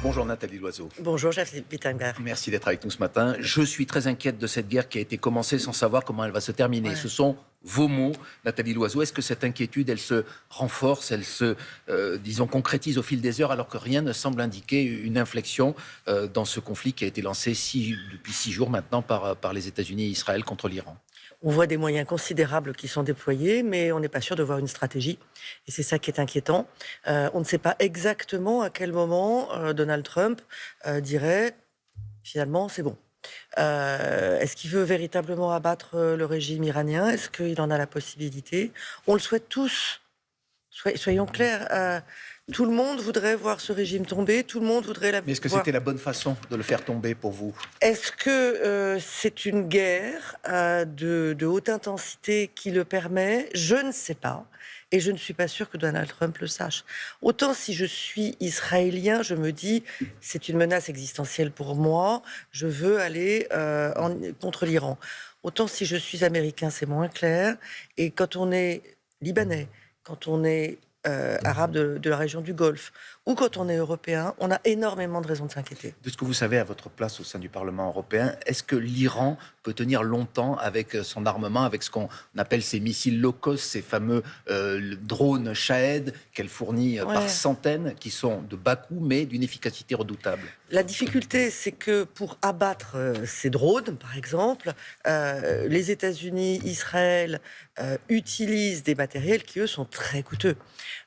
Bonjour Nathalie Loiseau. Bonjour, Jeff Bittenberg. Merci d'être avec nous ce matin. Je suis très inquiète de cette guerre qui a été commencée sans savoir comment elle va se terminer. Ouais. Ce sont vos mots, Nathalie Loiseau. Est-ce que cette inquiétude, elle se renforce, elle se, disons, concrétise au fil des heures alors que rien ne semble indiquer une inflexion dans ce conflit qui a été lancé depuis 6 jours maintenant par les États-Unis et Israël contre l'Iran? On voit des moyens considérables qui sont déployés, mais on n'est pas sûr de voir une stratégie. Et c'est ça qui est inquiétant. On ne sait pas exactement à quel moment Donald Trump dirait finalement c'est bon. Est-ce qu'il veut véritablement abattre le régime iranien? Est-ce qu'il en a la possibilité? On le souhaite tous. Soyons clairs. Tout le monde voudrait voir ce régime tomber. Tout le monde voudrait Mais est-ce que voir. c'était la bonne façon de le faire tomber pour vous? Est-ce que c'est une guerre de haute intensité qui le permet? Je ne sais pas. Et je ne suis pas sûre que Donald Trump le sache. Autant si je suis israélien, je me dis, c'est une menace existentielle pour moi, je veux aller contre l'Iran. Autant si je suis américain, c'est moins clair. Et quand on est libanais, quand on est arabe de la région du Golfe, ou quand on est européen, on a énormément de raisons de s'inquiéter. De ce que vous savez à votre place au sein du Parlement européen, est-ce que l'Iran peut tenir longtemps avec son armement, avec ce qu'on appelle ces missiles low-cost, ces fameux drones Shahed qu'elle fournit par centaines, qui sont de bas coût, mais d'une efficacité redoutable? La difficulté, c'est que pour abattre ces drones, par exemple, les États-Unis, Israël utilisent des matériels qui, eux, sont très coûteux.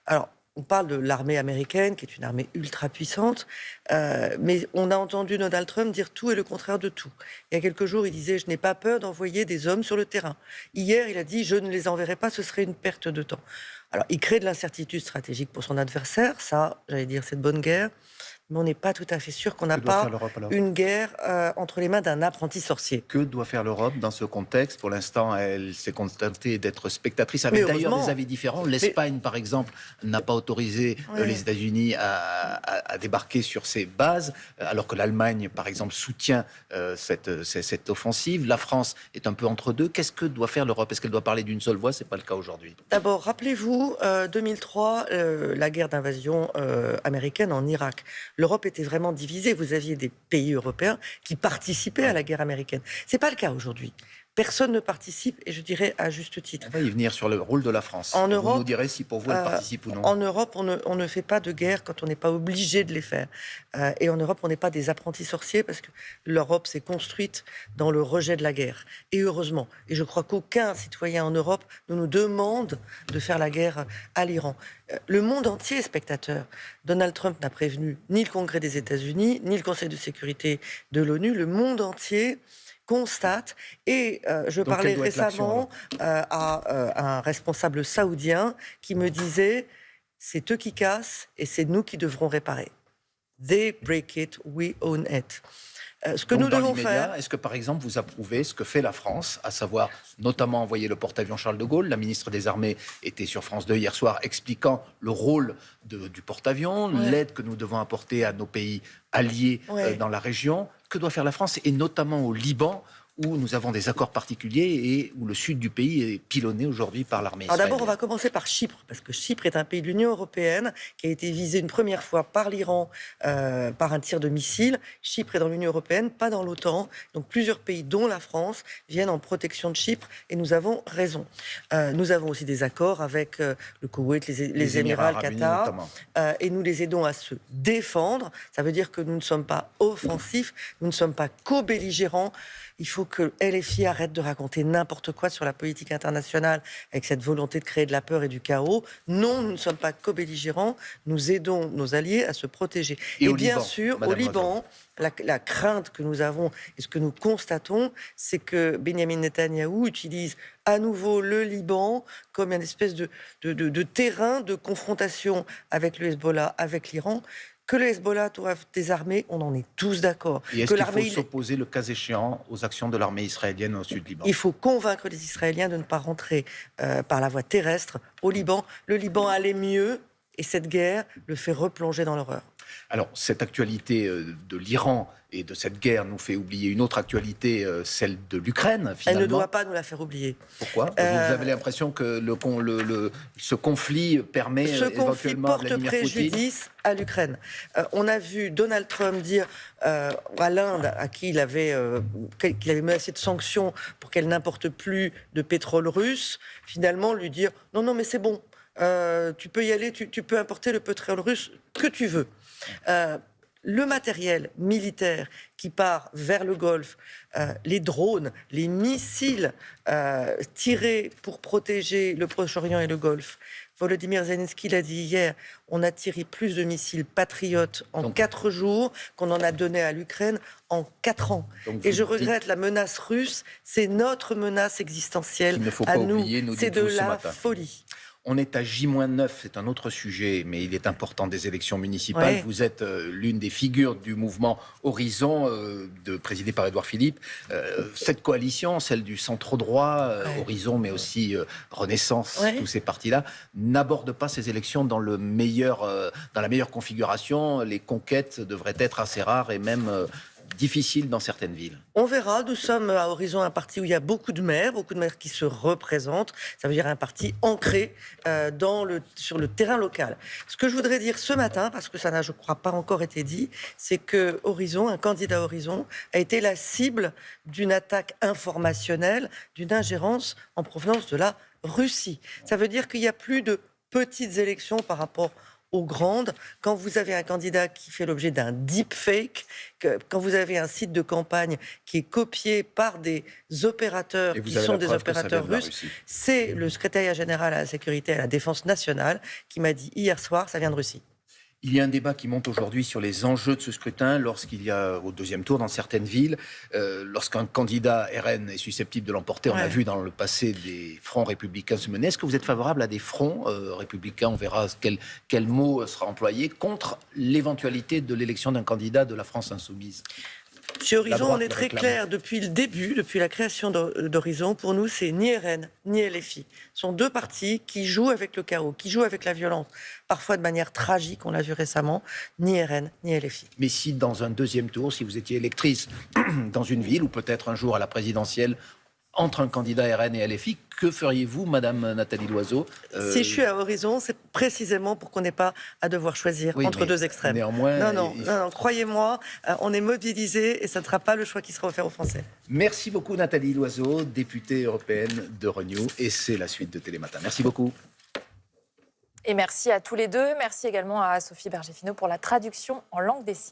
Alors, on parle de l'armée américaine, qui est une armée ultra puissante, mais on a entendu Donald Trump dire tout et le contraire de tout. Il y a quelques jours, il disait « je n'ai pas peur d'envoyer des hommes sur le terrain ». Hier, il a dit « je ne les enverrai pas, ce serait une perte de temps ». Alors, il crée de l'incertitude stratégique pour son adversaire, ça, j'allais dire, c'est de bonne guerre. Mais on n'est pas tout à fait sûr qu'on n'a pas une guerre entre les mains d'un apprenti sorcier. Que doit faire l'Europe dans ce contexte? Pour l'instant, elle s'est contentée d'être spectatrice, avec d'ailleurs des avis différents. L'Espagne, par exemple, n'a pas autorisé les États-Unis à débarquer sur ses bases, alors que l'Allemagne, par exemple, soutient cette offensive. La France est un peu entre deux. Qu'est-ce que doit faire l'Europe? Est-ce qu'elle doit parler d'une seule voix? Ce n'est pas le cas aujourd'hui. D'abord, rappelez-vous, 2003, la guerre d'invasion américaine en Irak. L'Europe était vraiment divisée. Vous aviez des pays européens qui participaient à la guerre américaine. Ce n'est pas le cas aujourd'hui. Personne ne participe, et je dirais à juste titre. On va y venir sur le rôle de la France. En Europe, vous nous direz si pour vous elle participe ou non. En Europe, on ne fait pas de guerre quand on n'est pas obligé de les faire. Et en Europe, on n'est pas des apprentis sorciers, parce que l'Europe s'est construite dans le rejet de la guerre. Et heureusement. Et je crois qu'aucun citoyen en Europe ne nous demande de faire la guerre à l'Iran. Le monde entier est spectateur. Donald Trump n'a prévenu ni le Congrès des États-Unis, ni le Conseil de sécurité de l'ONU. Le monde entier constate, et je parlais récemment à un responsable saoudien qui me disait « c'est eux qui cassent et c'est nous qui devrons réparer. They break it, we own it ». Ce que nous devons faire. Est-ce que, par exemple, vous approuvez ce que fait la France, à savoir notamment envoyer le porte-avions Charles de Gaulle? La ministre des Armées était sur France 2 hier soir expliquant le rôle du porte-avions, l'aide que nous devons apporter à nos pays alliés dans la région. Que doit faire la France, et notamment au Liban, où nous avons des accords particuliers et où le sud du pays est pilonné aujourd'hui par l'armée israélienne? D'abord, on va commencer par Chypre, parce que Chypre est un pays de l'Union européenne qui a été visé une première fois par l'Iran par un tir de missile. Chypre est dans l'Union européenne, pas dans l'OTAN. Donc plusieurs pays, dont la France, viennent en protection de Chypre, et nous avons raison. Nous avons aussi des accords avec le Koweït, les Émirats, le Qatar, et nous les aidons à se défendre. Ça veut dire que nous ne sommes pas offensifs, nous ne sommes pas co-belligérants. Il faut que LFI arrête de raconter n'importe quoi sur la politique internationale avec cette volonté de créer de la peur et du chaos. Non, nous ne sommes pas co-belligérants, nous aidons nos alliés à se protéger. Et bien Liban, sûr, au Liban, la crainte que nous avons et ce que nous constatons, c'est que Benyamin Netanyahou utilise à nouveau le Liban comme une espèce de terrain de confrontation avec le Hezbollah, avec l'Iran. Que le Hezbollah doive désarmer, on en est tous d'accord. Et est-ce qu'il faut s'opposer, le cas échéant, aux actions de l'armée israélienne au sud du Liban? Il faut convaincre les Israéliens de ne pas rentrer par la voie terrestre au Liban. Le Liban allait mieux, et cette guerre le fait replonger dans l'horreur. Alors, cette actualité de l'Iran et de cette guerre nous fait oublier une autre actualité, celle de l'Ukraine, finalement. Elle ne doit pas nous la faire oublier. Pourquoi Vous avez l'impression que ce conflit permet éventuellement à porte Vladimir Poutine... préjudice à l'Ukraine. On a vu Donald Trump dire à l'Inde, à qui qu'il avait menacé de sanctions pour qu'elle n'importe plus de pétrole russe, finalement lui dire « Non, non, mais c'est bon, tu peux y aller, tu peux importer le pétrole russe que tu veux ». Le matériel militaire qui part vers le Golfe, les drones, les missiles tirés pour protéger le Proche-Orient et le Golfe. Volodymyr Zelensky l'a dit hier, on a tiré plus de missiles patriotes en 4 jours qu'on en a donné à l'Ukraine en 4 ans. Et je regrette, la menace russe, c'est notre menace existentielle à nous. C'est de la folie. On est à J-9, c'est un autre sujet, mais il est important des élections municipales. Ouais. Vous êtes l'une des figures du mouvement Horizon, présidé par Édouard Philippe. Cette coalition, celle du centre-droit, Horizon, mais aussi Renaissance, tous ces partis-là, n'aborde pas ces élections dans la meilleure configuration. Les conquêtes devraient être assez rares et même... difficile dans certaines villes. On verra. Nous sommes à Horizon un parti où il y a beaucoup de maires qui se représentent. Ça veut dire un parti ancré sur le terrain local. Ce que je voudrais dire ce matin, parce que ça n'a, je crois, pas encore été dit, c'est que Horizon, un candidat Horizon, a été la cible d'une attaque informationnelle, d'une ingérence en provenance de la Russie. Ça veut dire qu'il n'y a plus de petites élections par rapport aux grandes, quand vous avez un candidat qui fait l'objet d'un deepfake, quand vous avez un site de campagne qui est copié par des opérateurs qui sont des opérateurs russes, c'est le secrétariat général à la sécurité et à la défense nationale qui m'a dit hier soir, ça vient de Russie. Il y a un débat qui monte aujourd'hui sur les enjeux de ce scrutin lorsqu'il y a, au deuxième tour, dans certaines villes, lorsqu'un candidat RN est susceptible de l'emporter. On a vu dans le passé des fronts républicains se mener. Est-ce que vous êtes favorable à des fronts républicains, on verra quel mot sera employé, contre l'éventualité de l'élection d'un candidat de la France insoumise ? Chez Horizon, on est très clair depuis le début, depuis la création d'Horizon. Pour nous, c'est ni RN, ni LFI. Ce sont deux partis qui jouent avec le chaos, qui jouent avec la violence, parfois de manière tragique, on l'a vu récemment, ni RN, ni LFI. Mais si dans un deuxième tour, si vous étiez électrice dans une ville, ou peut-être un jour à la présidentielle, entre un candidat RN et LFI, que feriez-vous, Madame Nathalie Loiseau Si je suis à Horizon, c'est précisément pour qu'on n'ait pas à devoir choisir entre deux extrêmes. Néanmoins, non, croyez-moi, on est mobilisés et ça ne sera pas le choix qui sera offert aux Français. Merci beaucoup, Nathalie Loiseau, députée européenne de Renew, et c'est la suite de Télématin. Merci beaucoup. Et merci à tous les deux. Merci également à Sophie Berger-Finot pour la traduction en langue des signes.